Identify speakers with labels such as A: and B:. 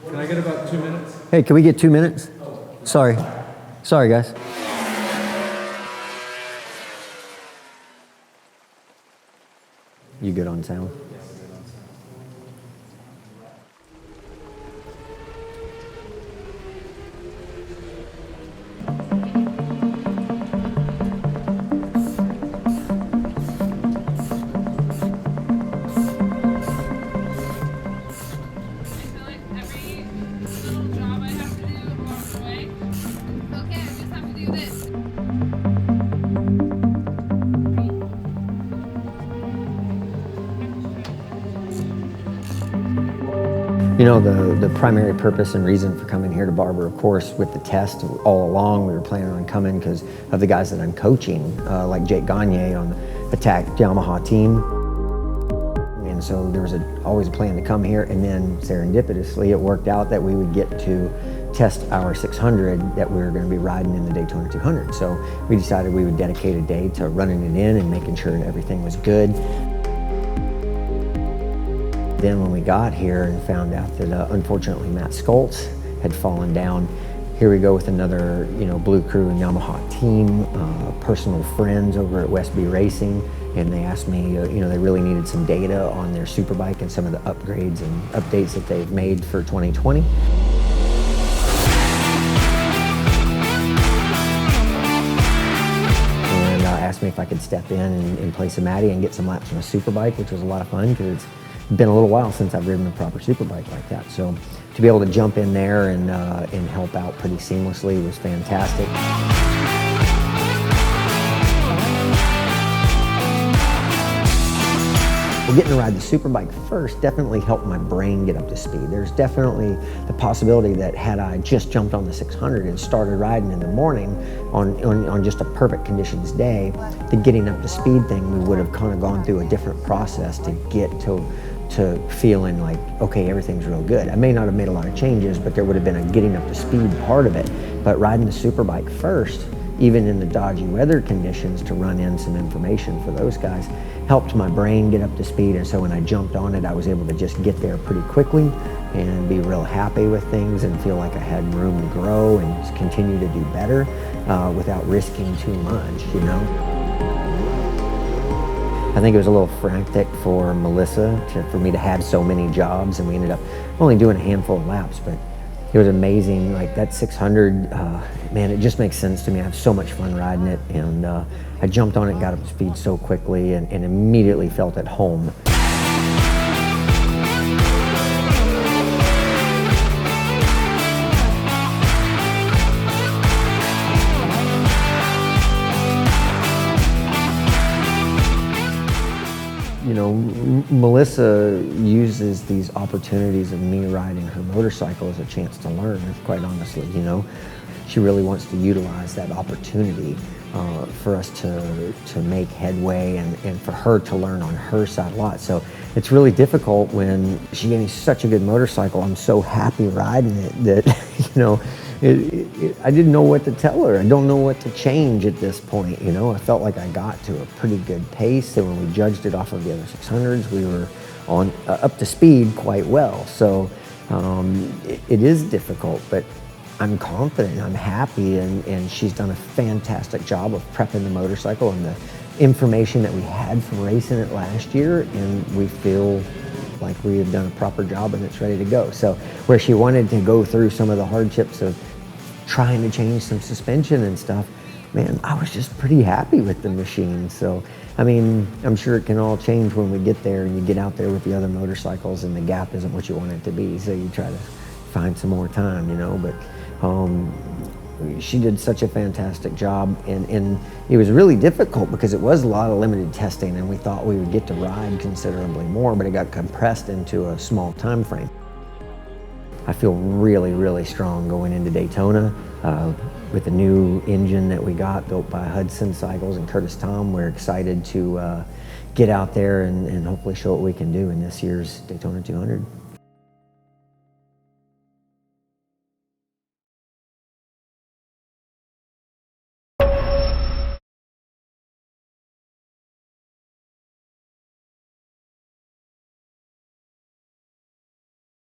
A: Can I get about 2 minutes?
B: Hey, can we get 2 minutes? Sorry. Sorry, guys. You good on sound? You know, the primary purpose and reason for coming here to Barber, of course, with the test all along, we were planning on coming because of the guys that I'm coaching, like Jake Gagne on the Attack Yamaha team. And so there was always a plan to come here, and then serendipitously it worked out that we would get to test our 600 that we were going to be riding in the Daytona 200. So we decided we would dedicate a day to running it in and making sure that everything was good. Then when we got here and found out that unfortunately Matt Skoltz had fallen down, here we go with another, Blue Crew and Yamaha team, personal friends over at Westby Racing, and they asked me, they really needed some data on their superbike and some of the upgrades and updates that they've made for 2020. And asked me if I could step in and play some Matty and get some laps on a superbike, which was a lot of fun because it's been a little while since I've ridden a proper superbike like that. So to be able to jump in there and help out pretty seamlessly was fantastic. Well, getting to ride the superbike first definitely helped my brain get up to speed. There's definitely the possibility that had I just jumped on the 600 and started riding in the morning on just a perfect conditions day, the getting up to speed thing, we would have kind of gone through a different process to get to feeling like, okay, everything's real good. I may not have made a lot of changes, but there would have been a getting up to speed part of it. But riding the superbike first, even in the dodgy weather conditions, to run in some information for those guys, helped my brain get up to speed. And so when I jumped on it, I was able to just get there pretty quickly and be real happy with things and feel like I had room to grow and continue to do better without risking too much, I think it was a little frantic for Melissa for me to have so many jobs, and we ended up only doing a handful of laps, but it was amazing. Like that 600, man, it just makes sense to me. I have so much fun riding it, and I jumped on it and got up to speed so quickly and immediately felt at home. Melissa uses these opportunities of me riding her motorcycle as a chance to learn, quite honestly, She really wants to utilize that opportunity for us to make headway and for her to learn on her side a lot. So it's really difficult when she gave me such a good motorcycle. I'm so happy riding it that, I didn't know what to tell her. I don't know what to change at this point, I felt like I got to a pretty good pace, and when we judged it off of the other 600s, we were on up to speed quite well. So it is difficult, but I'm confident, I'm happy, and she's done a fantastic job of prepping the motorcycle and the information that we had from racing it last year, and we feel like we have done a proper job and it's ready to go. So where she wanted to go through some of the hardships of trying to change some suspension and stuff, man, I was just pretty happy with the machine. So, I'm sure it can all change when we get there and you get out there with the other motorcycles and the gap isn't what you want it to be. So you try to find some more time, but she did such a fantastic job, and it was really difficult because it was a lot of limited testing, and we thought we would get to ride considerably more, but it got compressed into a small time frame. I feel really, really strong going into Daytona with the new engine that we got built by Hudson Cycles and Curtis Tom. We're excited to get out there and hopefully show what we can do in this year's Daytona 200.